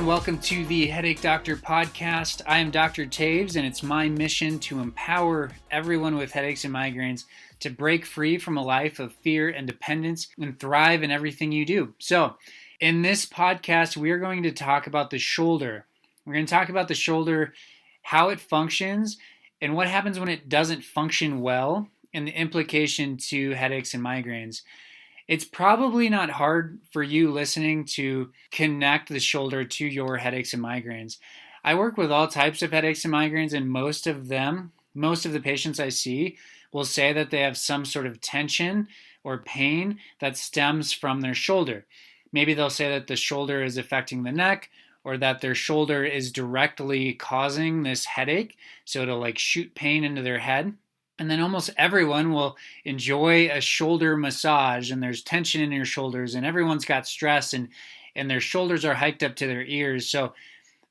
everyone. Welcome to the Headache Doctor podcast. I am Dr. Taves, and it's my mission to empower everyone with headaches and migraines to break free from a life of fear and dependence and thrive in everything you do. So, in this podcast, we are going to talk about the shoulder. We're going to talk about the shoulder, how it functions, and what happens when it doesn't function well, and the implication to headaches and migraines. It's probably not hard for you listening to connect the shoulder to your headaches and migraines. I work with all types of headaches and migraines, and most of the patients I see will say that they have some sort of tension or pain that stems from their shoulder. Maybe they'll say that the shoulder is affecting the neck, or that their shoulder is directly causing this headache, so it'll shoot pain into their head. And then almost everyone will enjoy a shoulder massage, and there's tension in your shoulders, and everyone's got stress, and their shoulders are hiked up to their ears. So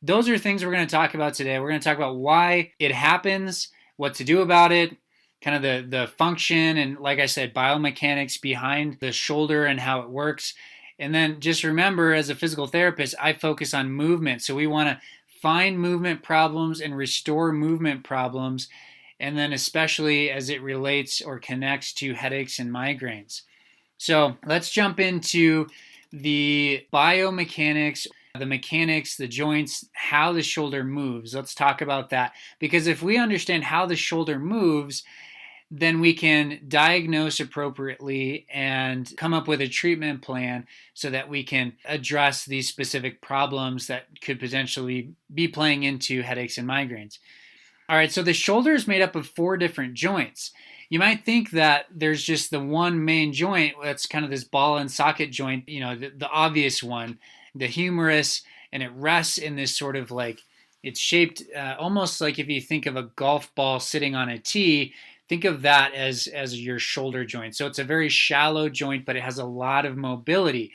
those are things we're going to talk about today. We're going to talk about why it happens, what to do about it, kind of the function, and like I said, biomechanics behind the shoulder and how it works. And then just remember, as a physical therapist, I focus on movement. So we want to find movement problems and restore movement problems, and then especially as it relates or connects to headaches and migraines. So let's jump into the biomechanics, the mechanics, the joints, how the shoulder moves. Let's talk about that. Because if we understand how the shoulder moves, then we can diagnose appropriately and come up with a treatment plan so that we can address these specific problems that could potentially be playing into headaches and migraines. All right, so the shoulder is made up of 4 different joints. You might think that there's just the one main joint that's kind of this ball and socket joint, the obvious one, the humerus, and it rests in this sort of it's shaped almost like if you think of a golf ball sitting on a tee, think of that as your shoulder joint. So it's a very shallow joint, but it has a lot of mobility.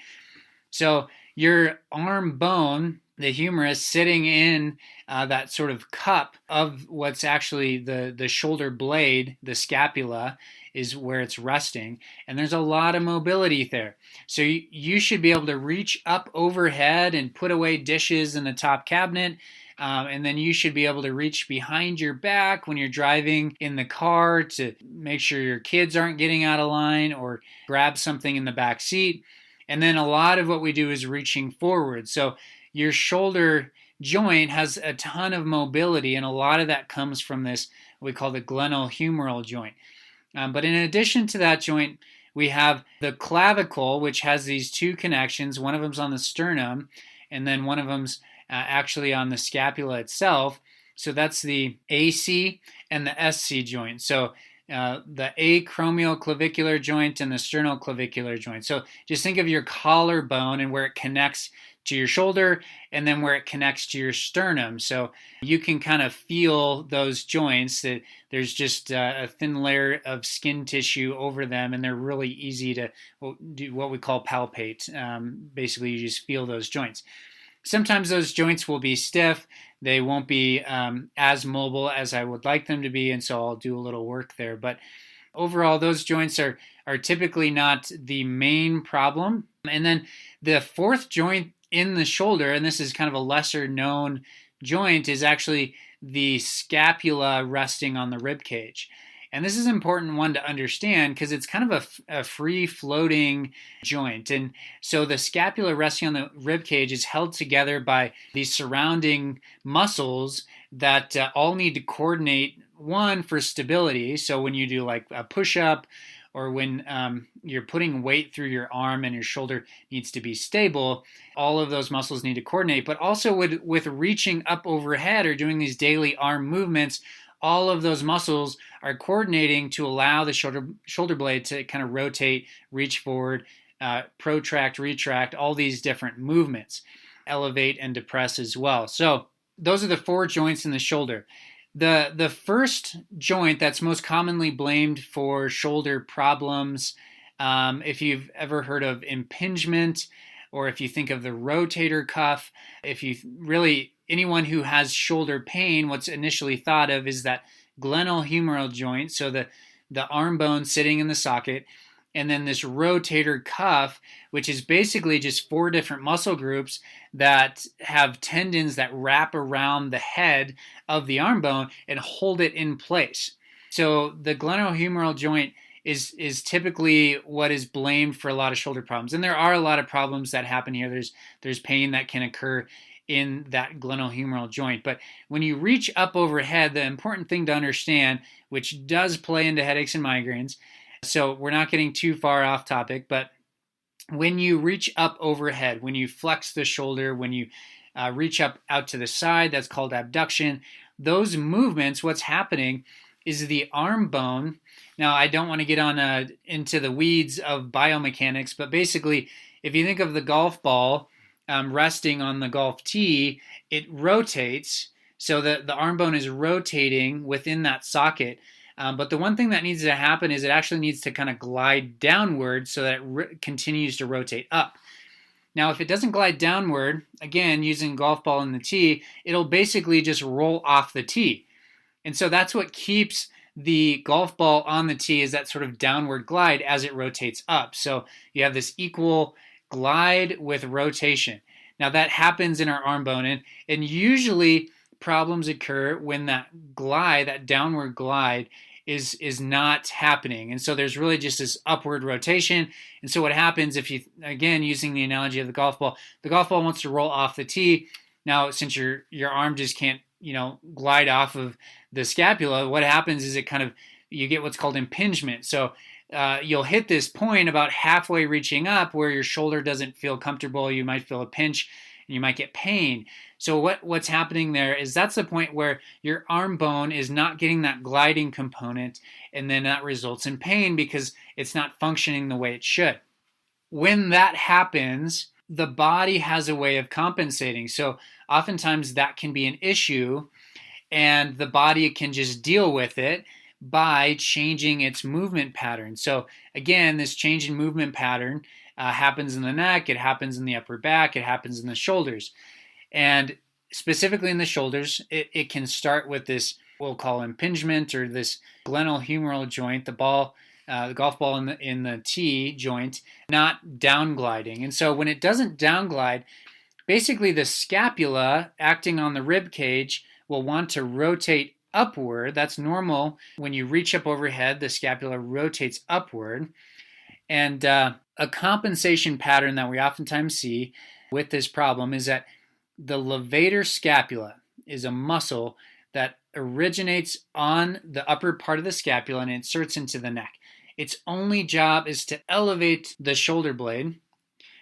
So your arm bone, the humerus, sitting in that sort of cup of what's actually the shoulder blade, the scapula, is where it's resting. And there's a lot of mobility there. So you should be able to reach up overhead and put away dishes in the top cabinet. And then you should be able to reach behind your back when you're driving in the car to make sure your kids aren't getting out of line, or grab something in the back seat. And then a lot of what we do is reaching forward. So your shoulder joint has a ton of mobility, and a lot of that comes from this, what we call the glenohumeral joint. But in addition to that joint, we have the clavicle, which has these 2 connections. One of them's on the sternum, and then one of them's actually on the scapula itself. So that's the AC and the SC joint. So the acromioclavicular joint and the sternoclavicular joint. So just think of your collarbone and where it connects to your shoulder, and then where it connects to your sternum. So you can kind of feel those joints, that there's just a thin layer of skin tissue over them, and they're really easy to do what we call palpate. Basically, you just feel those joints. Sometimes those joints will be stiff. They won't be as mobile as I would like them to be, and so I'll do a little work there. But overall, those joints are typically not the main problem. And then the 4th joint in the shoulder, and this is kind of a lesser known joint, is actually the scapula resting on the rib cage. And this is an important one to understand because it's kind of a free-floating joint. And so the scapula resting on the rib cage is held together by these surrounding muscles that all need to coordinate, one, for stability. So when you do a push-up, or when you're putting weight through your arm and your shoulder needs to be stable, all of those muscles need to coordinate. But also with reaching up overhead or doing these daily arm movements, all of those muscles are coordinating to allow the shoulder blade to kind of rotate, reach forward, protract, retract, all these different movements, elevate and depress as well. So those are the 4 joints in the shoulder. The first joint that's most commonly blamed for shoulder problems, if you've ever heard of impingement, or if you think of the rotator cuff, anyone who has shoulder pain, what's initially thought of is that glenohumeral joint, so the arm bone sitting in the socket, and then this rotator cuff, which is basically just 4 different muscle groups that have tendons that wrap around the head of the arm bone and hold it in place. So the glenohumeral joint is typically what is blamed for a lot of shoulder problems. And there are a lot of problems that happen here. There's pain that can occur in that glenohumeral joint. But when you reach up overhead, the important thing to understand, which does play into headaches and migraines, so we're not getting too far off topic, but when you reach up overhead, when you flex the shoulder, when you reach up out to the side, that's called abduction. Those movements, what's happening is the arm bone. Now, I don't want to get on into the weeds of biomechanics, but basically, if you think of the golf ball resting on the golf tee, it rotates, so that the arm bone is rotating within that socket. But the one thing that needs to happen is it actually needs to kind of glide downward so that it continues to rotate up. Now, if it doesn't glide downward, again, using golf ball in the tee, it'll basically just roll off the tee. And so that's what keeps the golf ball on the tee, is that sort of downward glide as it rotates up. So you have this equal glide with rotation. Now that happens in our arm bone, and usually problems occur when that glide, that downward glide, is not happening. And so there's really just this upward rotation. And so what happens if you, again, using the analogy of the golf ball wants to roll off the tee. Now, since your arm just can't, glide off of the scapula, what happens is you get what's called impingement. So you'll hit this point about halfway reaching up where your shoulder doesn't feel comfortable. You might feel a pinch and you might get pain. So what's happening there is that's the point where your arm bone is not getting that gliding component, and then that results in pain because it's not functioning the way it should. When that happens, the body has a way of compensating. So oftentimes that can be an issue, and the body can just deal with it by changing its movement pattern. So again, this change in movement pattern happens in the neck, it happens in the upper back, it happens in the shoulders. And specifically in the shoulders, it can start with this, we'll call impingement, or this glenohumeral joint, the golf ball in the tee joint, not down gliding. And so when it doesn't down glide, basically the scapula acting on the rib cage will want to rotate upward. That's normal. When you reach up overhead, the scapula rotates upward. And a compensation pattern that we oftentimes see with this problem is that the levator scapula is a muscle that originates on the upper part of the scapula and inserts into the neck. Its only job is to elevate the shoulder blade.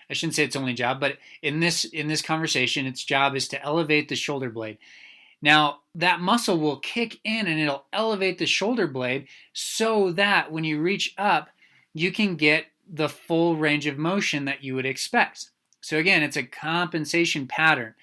I shouldn't say its only job, but in this conversation, its job is to elevate the shoulder blade. Now, that muscle will kick in and it'll elevate the shoulder blade so that when you reach up, you can get the full range of motion that you would expect. So again, it's a compensation pattern.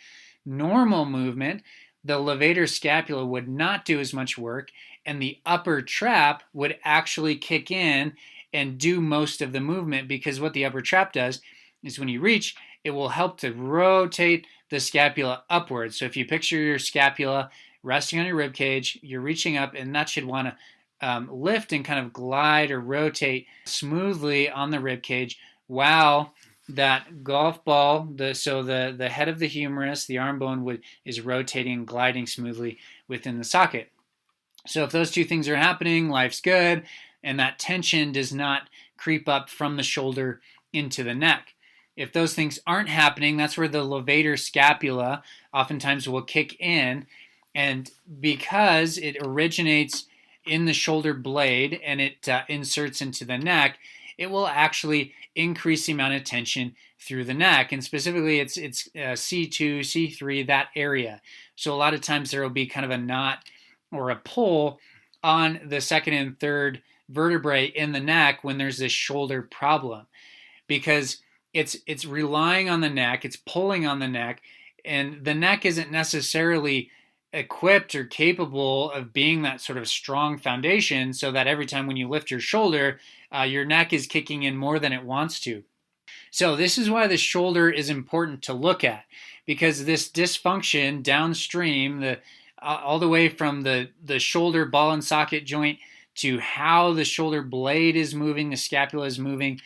Normal movement, the levator scapula would not do as much work, and the upper trap would actually kick in and do most of the movement, because what the upper trap does is when you reach, it will help to rotate the scapula upwards. So if you picture your scapula resting on your rib cage, you're reaching up, and that should want to lift and kind of glide or rotate smoothly on the rib cage, while that golf ball, the head of the humerus, the arm bone is rotating and gliding smoothly within the socket. So if those two things are happening, life's good, and that tension does not creep up from the shoulder into the neck. If those things aren't happening, that's where the levator scapula oftentimes will kick in, and because it originates in the shoulder blade and it inserts into the neck, it will actually increase the amount of tension through the neck, and specifically it's C2, C3, that area. So a lot of times there will be kind of a knot or a pull on the second and third vertebrae in the neck when there's this shoulder problem, because it's relying on the neck, it's pulling on the neck, and the neck isn't necessarily equipped or capable of being that sort of strong foundation, so that every time when you lift your shoulder, your neck is kicking in more than it wants to. So this is why the shoulder is important to look at, because this dysfunction downstream, all the way from the shoulder ball and socket joint to how the shoulder blade is moving, the scapula is moving,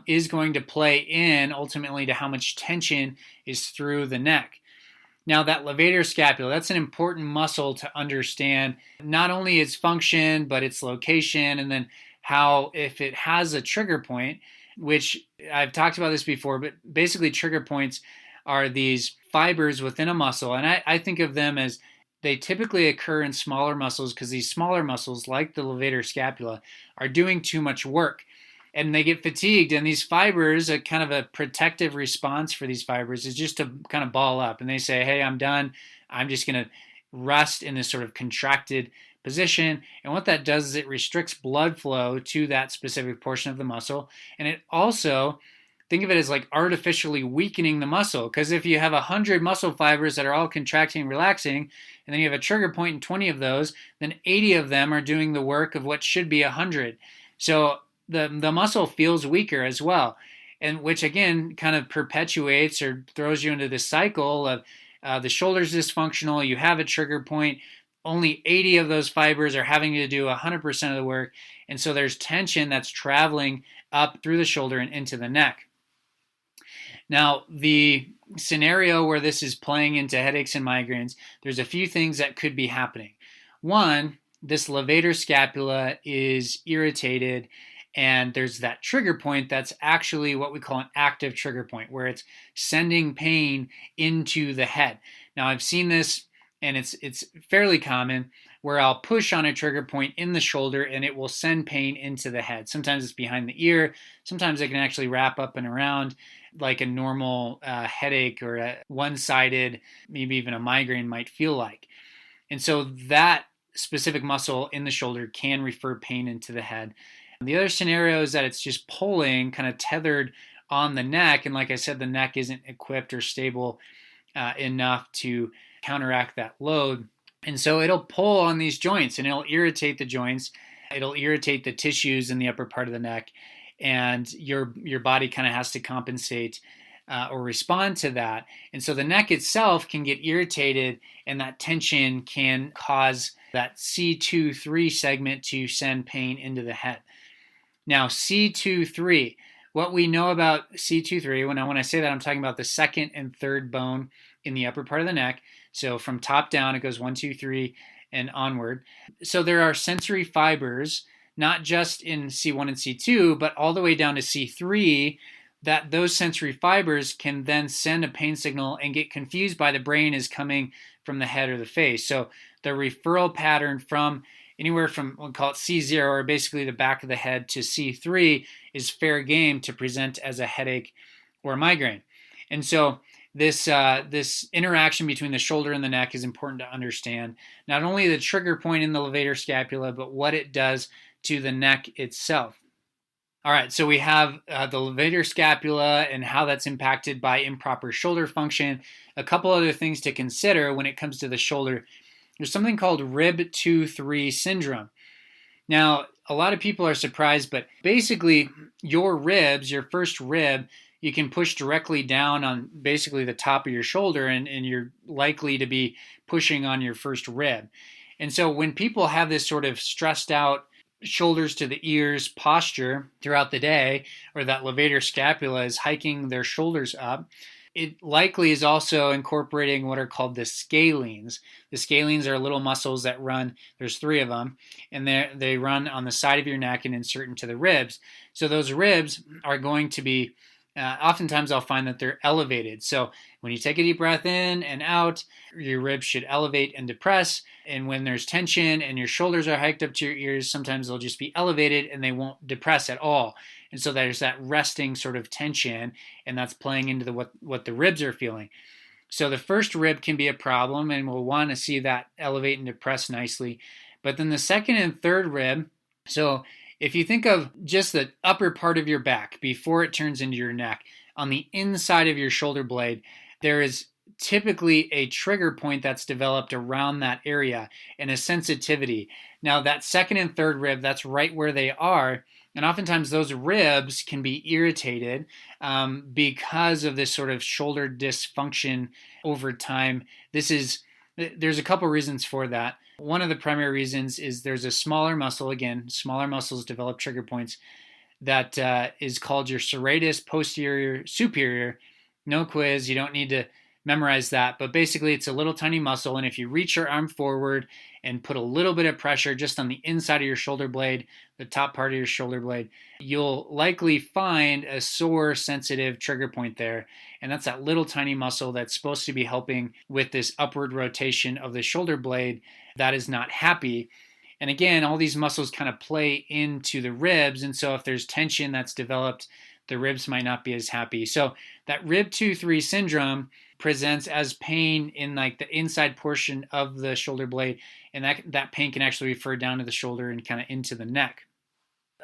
is going to play in ultimately to how much tension is through the neck. Now, that levator scapula, that's an important muscle to understand not only its function, but its location, and then how, if it has a trigger point, which I've talked about this before, but basically trigger points are these fibers within a muscle. And I think of them as they typically occur in smaller muscles because these smaller muscles, like the levator scapula, are doing too much work. And they get fatigued, and these fibers, a kind of a protective response for these fibers is just to kind of ball up. And they say, hey, I'm done. I'm just going to rest in this sort of contracted position. And what that does is it restricts blood flow to that specific portion of the muscle. And it also, think of it as like artificially weakening the muscle. Because if you have 100 muscle fibers that are all contracting and relaxing, and then you have a trigger point in 20 of those, then 80 of them are doing the work of what should be 100. So the muscle feels weaker as well, and which again kind of perpetuates or throws you into this cycle of the shoulder's dysfunctional, you have a trigger point, only 80 of those fibers are having to do 100% of the work, and so there's tension that's traveling up through the shoulder and into the neck. Now, the scenario where this is playing into headaches and migraines, there's a few things that could be happening. One, this levator scapula is irritated, and there's that trigger point that's actually what we call an active trigger point, where it's sending pain into the head. Now, I've seen this, and it's fairly common, where I'll push on a trigger point in the shoulder and it will send pain into the head. Sometimes it's behind the ear. Sometimes it can actually wrap up and around like a normal headache or a one-sided, maybe even a migraine might feel like. And so that specific muscle in the shoulder can refer pain into the head. The other scenario is that it's just pulling, kind of tethered on the neck. And like I said, the neck isn't equipped or stable enough to counteract that load. And so it'll pull on these joints and it'll irritate the joints. It'll irritate the tissues in the upper part of the neck. And your body kind of has to compensate or respond to that. And so the neck itself can get irritated, and that tension can cause that C2-3 segment to send pain into the head. Now, C2-3, what we know about C2-3, when I say that, I'm talking about the second and third bone in the upper part of the neck. So from top down, it goes 1, 2, 3, and onward. So there are sensory fibers, not just in C1 and C2, but all the way down to C3, that those sensory fibers can then send a pain signal and get confused by the brain as coming from the head or the face. So the referral pattern from anywhere from, we'll call it C0, or basically the back of the head, to C3 is fair game to present as a headache or a migraine. And so this interaction between the shoulder and the neck is important to understand. Not only the trigger point in the levator scapula, but what it does to the neck itself. All right, so we have the levator scapula and how that's impacted by improper shoulder function. A couple other things to consider when it comes to the shoulder. There's something called rib 2-3 syndrome. Now, a lot of people are surprised, but basically your ribs, your first rib, you can push directly down on basically the top of your shoulder, and you're likely to be pushing on your first rib. And so when people have this sort of stressed out shoulders to the ears posture throughout the day, or that levator scapula is hiking their shoulders up, it likely is also incorporating what are called the scalenes. The scalenes are little muscles that run, there's 3 of them, and they run on the side of your neck and insert into the ribs. So those ribs are going to be, oftentimes I'll find that they're elevated. So when you take a deep breath in and out, your ribs should elevate and depress. And when there's tension and your shoulders are hiked up to your ears, sometimes they'll just be elevated and they won't depress at all. And so there's that resting sort of tension, and that's playing into what the ribs are feeling. So the first rib can be a problem, and we'll want to see that elevate and depress nicely. But then the second and third rib, so if you think of just the upper part of your back before it turns into your neck, on the inside of your shoulder blade, there is typically a trigger point that's developed around that area and a sensitivity. Now that second and third rib, that's right where they are. And oftentimes those ribs can be irritated because of this sort of shoulder dysfunction over time. This is There's a couple reasons for that. One of the primary reasons is there's a smaller muscle, again, smaller muscles develop trigger points, that is called your serratus posterior superior. No quiz, you don't need to memorize that, but basically it's a little tiny muscle, and if you reach your arm forward and put a little bit of pressure just on the inside of your shoulder blade, the top part of your shoulder blade, you'll likely find a sore, sensitive trigger point there, and that's that little tiny muscle that's supposed to be helping with this upward rotation of the shoulder blade that is not happy. And again, all these muscles kind of play into the ribs, and so if there's tension that's developed, the ribs might not be as happy. So that rib 2-3 syndrome presents as pain in like the inside portion of the shoulder blade, and that pain can actually refer down to the shoulder and kind of into the neck.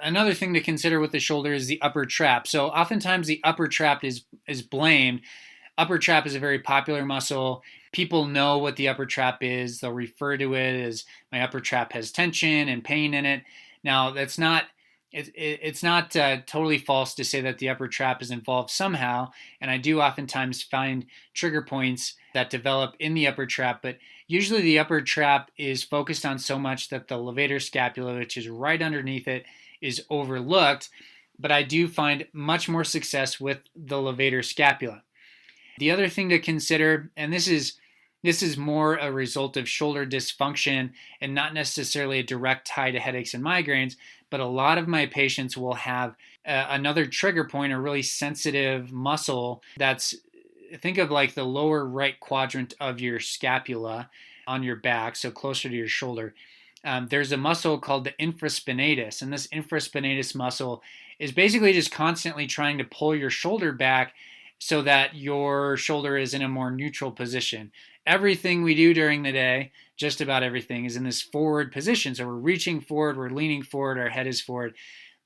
Another thing to consider with the shoulder is the upper trap. So oftentimes the upper trap is blamed. Upper trap is a very popular muscle. People know what the upper trap is. They'll refer to it as my upper trap has tension and pain in it. Now that's not it's not totally false to say that the upper trap is involved somehow, and I do oftentimes find trigger points that develop in the upper trap, but usually the upper trap is focused on so much that the levator scapula, which is right underneath it, is overlooked, but I do find much more success with the levator scapula. The other thing to consider, and this is more a result of shoulder dysfunction and not necessarily a direct tie to headaches and migraines, but a lot of my patients will have another trigger point, a really sensitive muscle that's, think of like the lower right quadrant of your scapula on your back, so closer to your shoulder. There's a muscle called the infraspinatus, and this infraspinatus muscle is basically just constantly trying to pull your shoulder back so that your shoulder is in a more neutral position. Everything we do during the day, just about everything, is in this forward position. So we're reaching forward, we're leaning forward, our head is forward.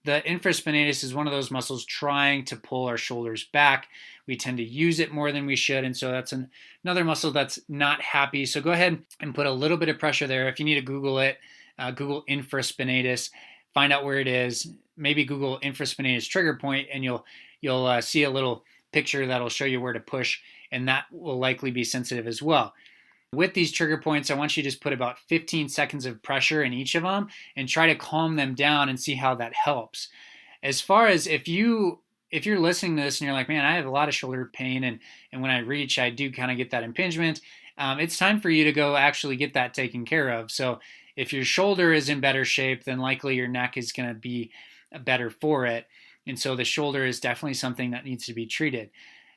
The infraspinatus is one of those muscles trying to pull our shoulders back. We tend to use it more than we should, and so that's another muscle that's not happy. So go ahead and put a little bit of pressure there. If you need to Google it, Google infraspinatus, find out where it is. Maybe Google infraspinatus trigger point, and you'll see a little picture that'll show you where to push, and that will likely be sensitive as well. With these trigger points, I want you to just put about 15 seconds of pressure in each of them and try to calm them down and see how that helps. As far as if you're listening to this and you're like, man, I have a lot of shoulder pain, and when I reach, I do kind of get that impingement, it's time for you to go actually get that taken care of. So if your shoulder is in better shape, then likely your neck is going to be better for it. And so the shoulder is definitely something that needs to be treated.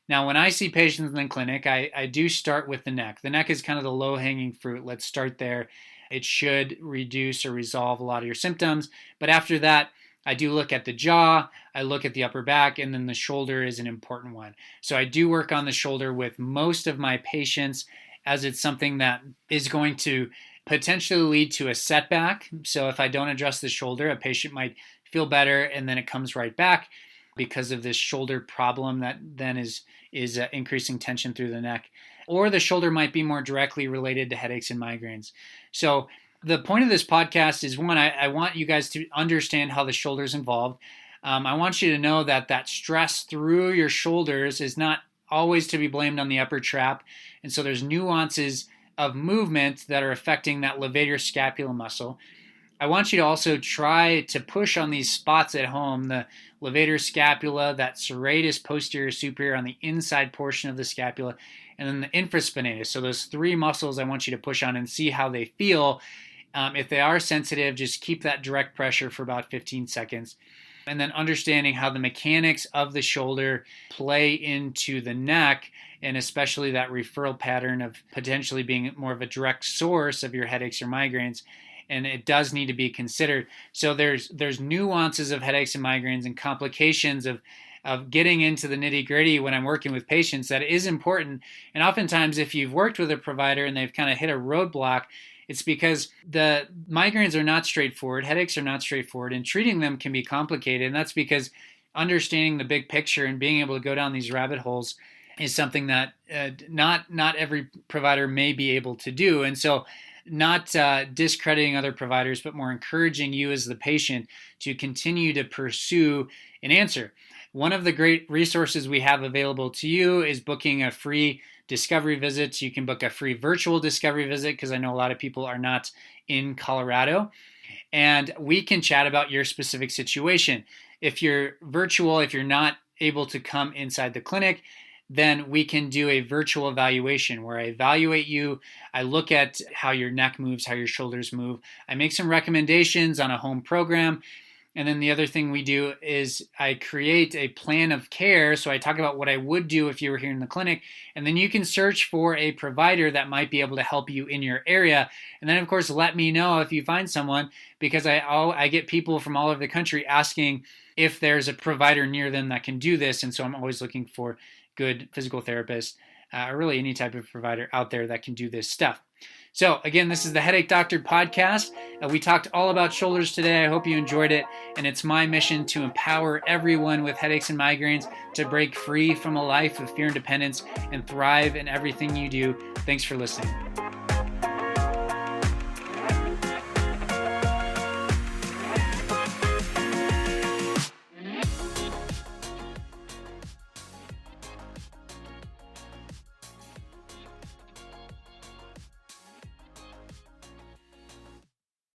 Now, when I see patients in the clinic, I do start with the neck. The neck is kind of the low-hanging fruit. Let's start there. It should reduce or resolve a lot of your symptoms. But after that, I do look at the jaw, I look at the upper back, and then the shoulder is an important one. So I do work on the shoulder with most of my patients, as it's something that is going to potentially lead to a setback. So if I don't address the shoulder, a patient might feel better, and then it comes right back because of this shoulder problem that then is increasing tension through the neck. Or the shoulder might be more directly related to headaches and migraines. So the point of this podcast is, one, I want you guys to understand how the shoulder is involved. I want you to know that stress through your shoulders is not always to be blamed on the upper trap. And so there's nuances of movement that are affecting that levator scapula muscle. I want you to also try to push on these spots at home, the levator scapula, that serratus posterior superior on the inside portion of the scapula, and then the infraspinatus. So those three muscles I want you to push on and see how they feel. If they are sensitive, just keep that direct pressure for about 15 seconds. And then understanding how the mechanics of the shoulder play into the neck, and especially that referral pattern of potentially being more of a direct source of your headaches or migraines. And it does need to be considered. So there's nuances of headaches and migraines and complications of getting into the nitty-gritty when I'm working with patients that is important. And oftentimes, if you've worked with a provider and they've kind of hit a roadblock, it's because the migraines are not straightforward, headaches are not straightforward, and treating them can be complicated. And that's because understanding the big picture and being able to go down these rabbit holes is something that not every provider may be able to do. And so not discrediting other providers, but more encouraging you as the patient to continue to pursue an answer. One of the great resources we have available to you is booking a free discovery visit. You can book a free virtual discovery visit because I know a lot of people are not in Colorado. And we can chat about your specific situation. If you're virtual, if you're not able to come inside the clinic, then we can do a virtual evaluation where I evaluate you. I look at how your neck moves, how your shoulders move. I make some recommendations on a home program. And then the other thing we do is I create a plan of care. So I talk about what I would do if you were here in the clinic. And then you can search for a provider that might be able to help you in your area. And then, of course, let me know if you find someone, because I get people from all over the country asking if there's a provider near them that can do this. And so I'm always looking for good physical therapists, or really any type of provider out there that can do this stuff. So again, this is the Headache Doctor podcast. We talked all about shoulders today. I hope you enjoyed it. And it's my mission to empower everyone with headaches and migraines to break free from a life of fear and dependence and thrive in everything you do. Thanks for listening.